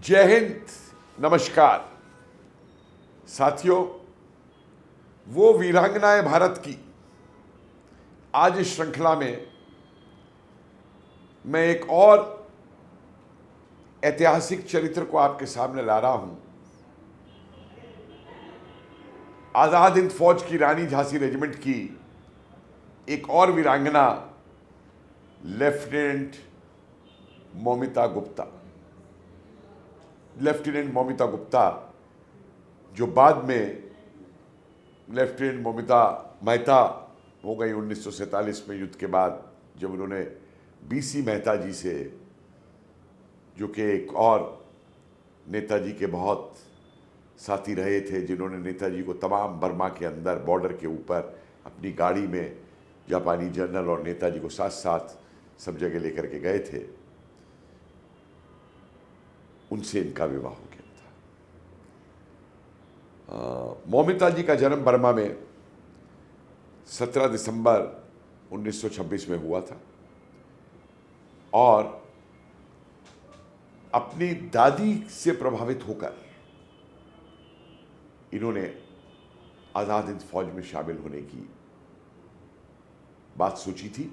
जय हिंद, नमस्कार साथियों। वो वीरांगनाएं भारत की आज इस श्रृंखला में मैं एक और ऐतिहासिक चरित्र को आपके सामने ला रहा हूं। आजाद हिंद फौज की रानी झांसी रेजिमेंट की एक और वीरांगना लेफ्टिनेंट मौमिता गुप्ता। लेफ्टिनेंट मौमिता गुप्ता जो बाद में लेफ्टिनेंट मौमिता मेहता हो गई 1947 में युद्ध के बाद, जब उन्होंने बीसी मेहता जी से, जो कि एक और नेताजी के बहुत साथी रहे थे, जिन्होंने नेताजी को तमाम बर्मा के अंदर बॉर्डर के ऊपर अपनी गाड़ी में जापानी जनरल और नेताजी को साथ साथ सब जगह लेकर के गए थे, उनसे इनका विवाह हो गया था। मौमिता जी का जन्म बर्मा में 17 दिसंबर 1926 में हुआ था और अपनी दादी से प्रभावित होकर इन्होंने आजाद हिंद फौज में शामिल होने की बात सोची थी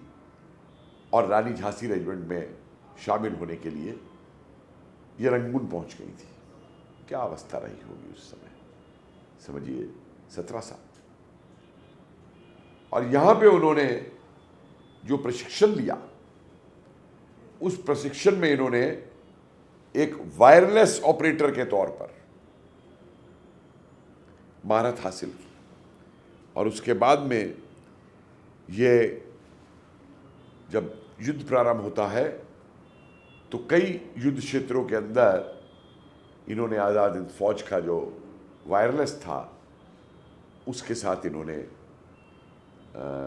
और रानी झांसी रेजिमेंट में शामिल होने के लिए ये रंगून पहुंच गई थी। क्या अवस्था रही होगी उस समय, समझिए 17 साल। और यहां पे उन्होंने जो प्रशिक्षण लिया, उस प्रशिक्षण में इन्होंने एक वायरलेस ऑपरेटर के तौर पर महारत हासिल की और उसके बाद में ये जब युद्ध प्रारंभ होता है तो कई युद्ध क्षेत्रों के अंदर इन्होंने आज़ाद हिंद फौज का जो वायरलेस था उसके साथ इन्होंने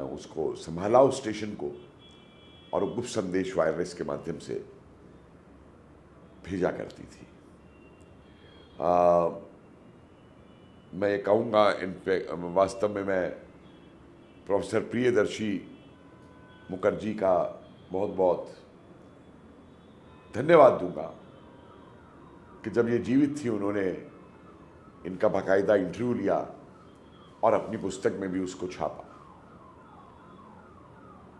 उसको संभाला, उस स्टेशन को, और गुप्त संदेश वायरलेस के माध्यम से भेजा करती थी। मैं ये कहूँगा, वास्तव में मैं प्रोफेसर प्रियदर्शी मुखर्जी का बहुत बहुत धन्यवाद दूंगा कि जब ये जीवित थी उन्होंने इनका बाकायदा इंटरव्यू लिया और अपनी पुस्तक में भी उसको छापा।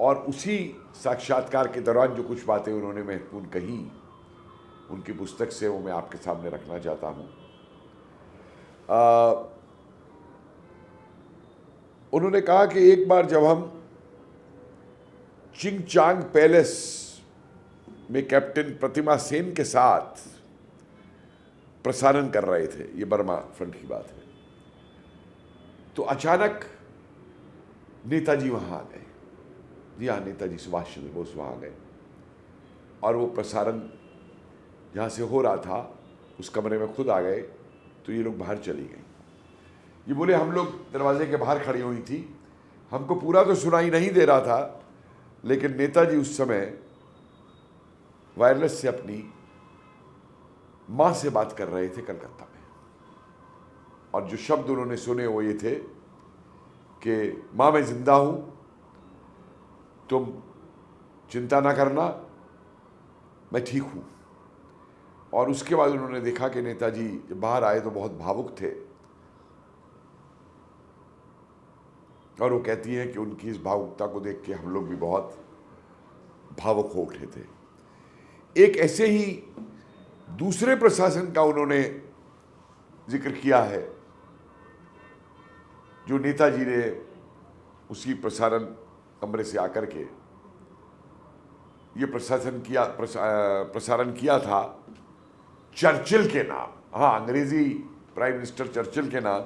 और उसी साक्षात्कार के दौरान जो कुछ बातें उन्होंने महत्वपूर्ण कही उनकी पुस्तक से, वो मैं आपके सामने रखना चाहता हूँ। उन्होंने कहा कि एक बार जब हम चिंगचांग पैलेस में कैप्टन प्रतिमा सेन के साथ प्रसारण कर रहे थे, ये बर्मा फ्रंट की बात है, तो अचानक नेताजी वहां आ गए। जी हाँ, नेताजी सुभाष चंद्र बोस वहां आ गए और वो प्रसारण जहाँ से हो रहा था उस कमरे में खुद आ गए। तो ये लोग बाहर चली गई। ये बोले हम लोग दरवाजे के बाहर खड़ी हुई थी, हमको पूरा तो सुनाई नहीं दे रहा था, लेकिन नेताजी उस समय वायरलेस से अपनी मां से बात कर रहे थे कलकत्ता में, और जो शब्द उन्होंने सुने वो ये थे कि मां मैं जिंदा हूं, तुम चिंता ना करना, मैं ठीक हूं। और उसके बाद उन्होंने देखा कि नेताजी जब बाहर आए तो बहुत भावुक थे, और वो कहती हैं कि उनकी इस भावुकता को देख के हम लोग भी बहुत भावुक हो उठे थे। एक ऐसे ही दूसरे प्रशासन का उन्होंने जिक्र किया है जो नेताजी ने उसी प्रसारण कमरे से आकर के ये प्रसारण किया था चर्चिल के नाम, हाँ, अंग्रेजी प्राइम मिनिस्टर चर्चिल के नाम।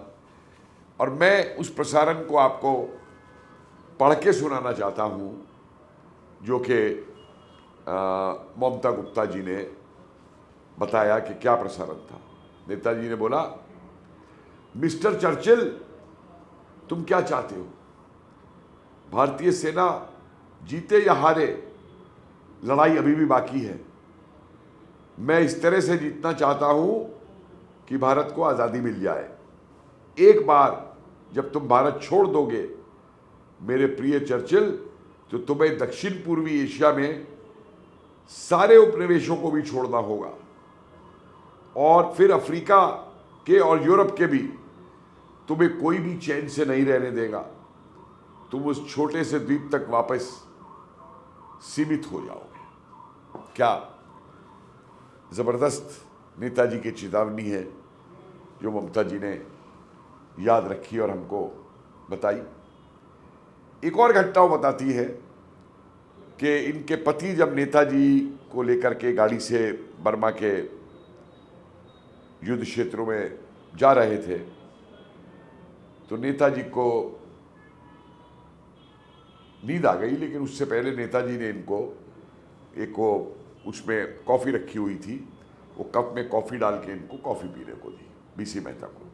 और मैं उस प्रसारण को आपको पढ़ के सुनाना चाहता हूँ, जो कि मौमिता गुप्ता जी ने बताया कि क्या प्रसारण था। नेताजी ने बोला, मिस्टर चर्चिल, तुम क्या चाहते हो? भारतीय सेना जीते या हारे, लड़ाई अभी भी बाकी है। मैं इस तरह से जीतना चाहता हूं कि भारत को आज़ादी मिल जाए। एक बार जब तुम भारत छोड़ दोगे मेरे प्रिय चर्चिल, तो तुम्हें दक्षिण पूर्वी एशिया में सारे उपनिवेशों को भी छोड़ना होगा। और फिर अफ्रीका के और यूरोप के भी तुम्हें कोई भी चैन से नहीं रहने देगा। तुम उस छोटे से द्वीप तक वापस सीमित हो जाओगे। क्या जबरदस्त नेताजी की चेतावनी है जो ममता जी ने याद रखी और हमको बताई। एक और घटना वो बताती है कि इनके पति जब नेताजी को लेकर के गाड़ी से बर्मा के युद्ध क्षेत्रों में जा रहे थे तो नेताजी को नींद आ गई, लेकिन उससे पहले नेताजी ने इनको एक वो उसमें कॉफ़ी रखी हुई थी, वो कप में कॉफ़ी डाल के इनको कॉफ़ी पीने को दी बीसी मेहता को।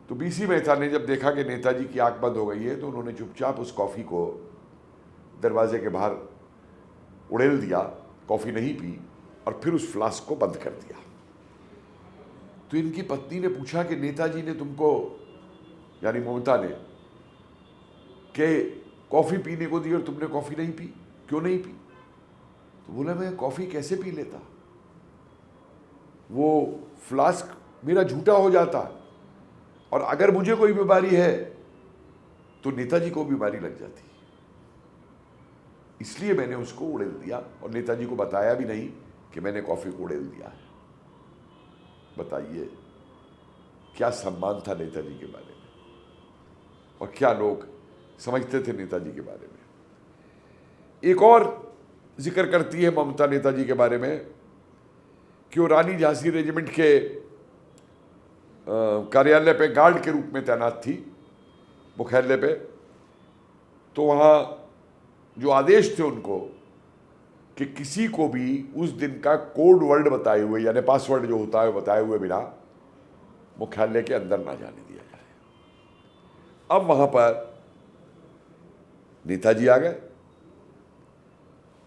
तो बीसी मेहता ने जब देखा कि नेताजी की आंख बंद हो गई है तो उन्होंने चुपचाप उस कॉफ़ी को दरवाजे के बाहर उड़ेल दिया, कॉफ़ी नहीं पी और फिर उस फ्लास्क को बंद कर दिया। तो इनकी पत्नी ने पूछा कि नेताजी ने तुमको, यानी ममता ने, कि कॉफ़ी पीने को दी और तुमने कॉफ़ी नहीं पी, क्यों नहीं पी? तो बोला मैं कॉफ़ी कैसे पी लेता, वो फ्लास्क मेरा झूठा हो जाता और अगर मुझे कोई बीमारी है तो नेताजी को बीमारी लग जाती, इसलिए मैंने उसको उड़ेल दिया और नेताजी को बताया भी नहीं कि मैंने कॉफ़ी को उड़ेल दिया है। बताइए क्या सम्मान था नेताजी के बारे में और क्या लोग समझते थे नेताजी के बारे में। एक और जिक्र करती है ममता नेताजी के बारे में कि वो रानी झांसी रेजिमेंट के कार्यालय पे गार्ड के रूप में तैनात थी, मुख्यालय पे। तो वहाँ जो आदेश थे उनको कि किसी को भी उस दिन का कोड वर्ड बताए हुए, यानी पासवर्ड जो होता है बताए हुए बिना मुख्यालय के अंदर ना जाने दिया जाए। अब वहाँ पर नेताजी आ गए।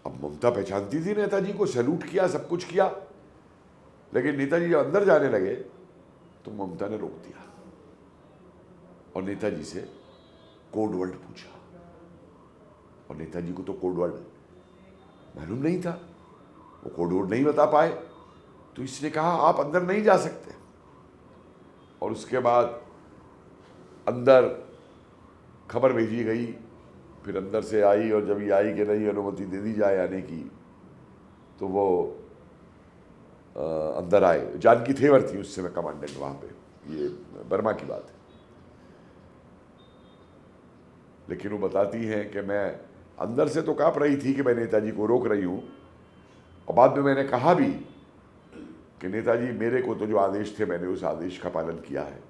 अब ममता पहचानती थी नेताजी को, सैल्यूट किया, सब कुछ किया, लेकिन नेताजी जब अंदर जाने लगे तो ममता ने रोक दिया और नेताजी से कोड वर्ड पूछा। और नेताजी को तो कोड वर्ड मालूम नहीं था, वो कोड वर्ड नहीं बता पाए, तो इसने कहा आप अंदर नहीं जा सकते। और उसके बाद अंदर खबर भेजी गई, फिर अंदर से आई और जब ये आई कि नहीं अनुमति दे दी जाए आने की, तो वो अंदर आए। जानकी थेवर थी उस समय कमांडेंट वहाँ पे, ये बर्मा की बात है। लेकिन वो बताती हैं कि मैं अंदर से तो काँप रही थी कि मैं नेताजी को रोक रही हूँ, और बाद में मैंने कहा भी कि नेताजी मेरे को तो जो आदेश थे मैंने उस आदेश का पालन किया है।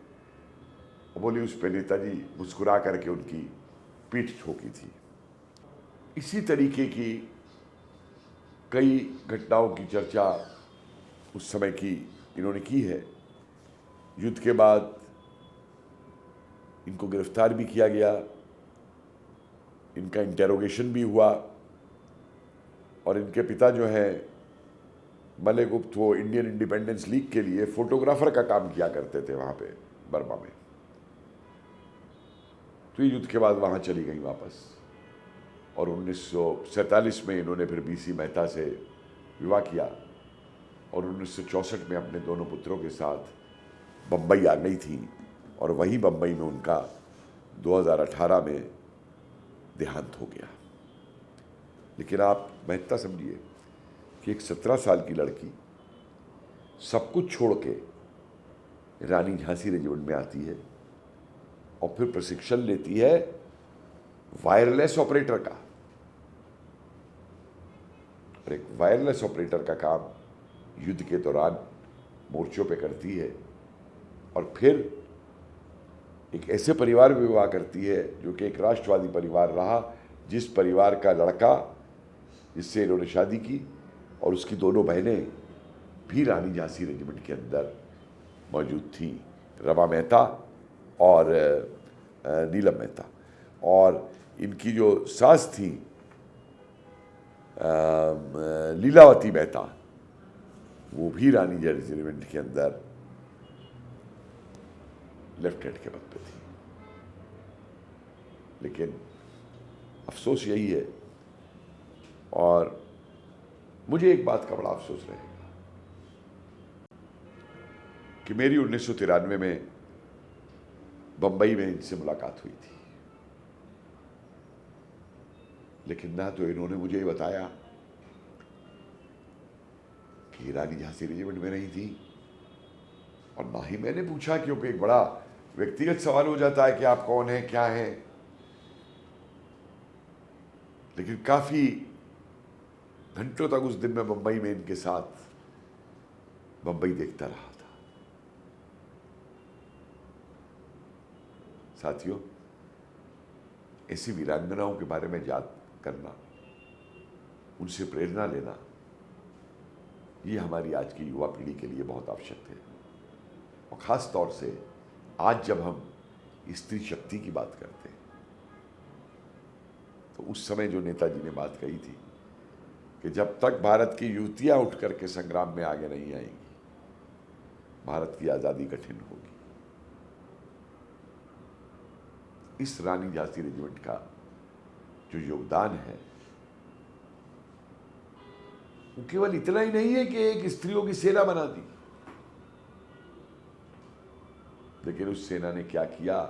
और बोली उस पर नेताजी मुस्कुरा करके उनकी पीठ ठोकी थी। इसी तरीके की कई घटनाओं की चर्चा उस समय की इन्होंने की है। युद्ध के बाद इनको गिरफ्तार भी किया गया, इनका इंटेरोगेशन भी हुआ, और इनके पिता जो हैं मलय गुप्त, वो इंडियन इंडिपेंडेंस लीग के लिए फोटोग्राफर का काम किया करते थे वहाँ पे बर्मा में। तो ये युद्ध के बाद वहाँ चली गई वापस, और 1947 में इन्होंने फिर बीसी मेहता से विवाह किया और 1964 में अपने दोनों पुत्रों के साथ बम्बई आ गई थी, और वहीं बम्बई में उनका 2018 में देहांत हो गया। लेकिन आप महत्ता समझिए कि एक 17 साल की लड़की सब कुछ छोड़ के रानी झांसी रेजिमेंट में आती है और फिर प्रशिक्षण लेती है वायरलेस ऑपरेटर का। और एक वायरलेस ऑपरेटर का काम युद्ध के दौरान मोर्चों पे करती है, और फिर एक ऐसे परिवार में विवाह करती है जो कि एक राष्ट्रवादी परिवार रहा, जिस परिवार का लड़का जिससे इन्होंने शादी की और उसकी दोनों बहनें भी रानी झांसी रेजिमेंट के अंदर मौजूद थी, रमा मेहता और नीलम मेहता। और इनकी जो सास थी लीलावती मेहता, वो भी रानी झांसी रेजिमेंट के अंदर लेफ्टिनेंट के पद पे थी। लेकिन अफसोस यही है, और मुझे एक बात का बड़ा अफसोस रहेगा कि मेरी 1993 में बंबई में इनसे मुलाकात हुई थी, लेकिन ना तो इन्होंने मुझे ये बताया कि रानी झांसी रेजिमेंट में रही थी, और ना ही मैंने पूछा, क्योंकि एक बड़ा व्यक्तिगत सवाल हो जाता है कि आप कौन हैं, क्या हैं। लेकिन काफी घंटों तक उस दिन मैं बंबई में इनके साथ बंबई देखता रहा था। साथियों, ऐसी वीरांगनाओं के बारे में याद करना, उनसे प्रेरणा लेना, ये हमारी आज की युवा पीढ़ी के लिए बहुत आवश्यक है। और खास तौर से आज जब हम स्त्री शक्ति की बात करते हैं, तो उस समय जो नेताजी ने बात कही थी कि जब तक भारत की युवतियां उठ करके संग्राम में आगे नहीं आएंगी, भारत की आज़ादी कठिन होगी। इस रानी झांसी रेजिमेंट का जो योगदान है, वो केवल इतना ही नहीं है कि एक स्त्रियों की सेना बना दी, लेकिन उस सेना ने क्या किया,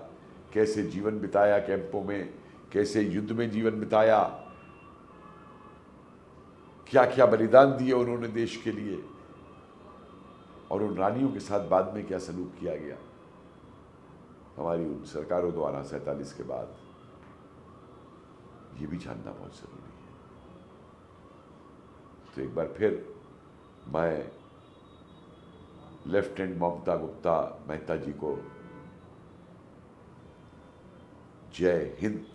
कैसे जीवन बिताया कैंपों में, कैसे युद्ध में जीवन बिताया, क्या क्या बलिदान दिए उन्होंने देश के लिए, और उन रानियों के साथ बाद में क्या सलूक किया गया हमारी उन सरकारों द्वारा 47 के बाद, ये भी जानना बहुत जरूरी है। तो एक बार फिर मैं लेफ्टिनेंट ममता गुप्ता मेहता जी को जय हिंद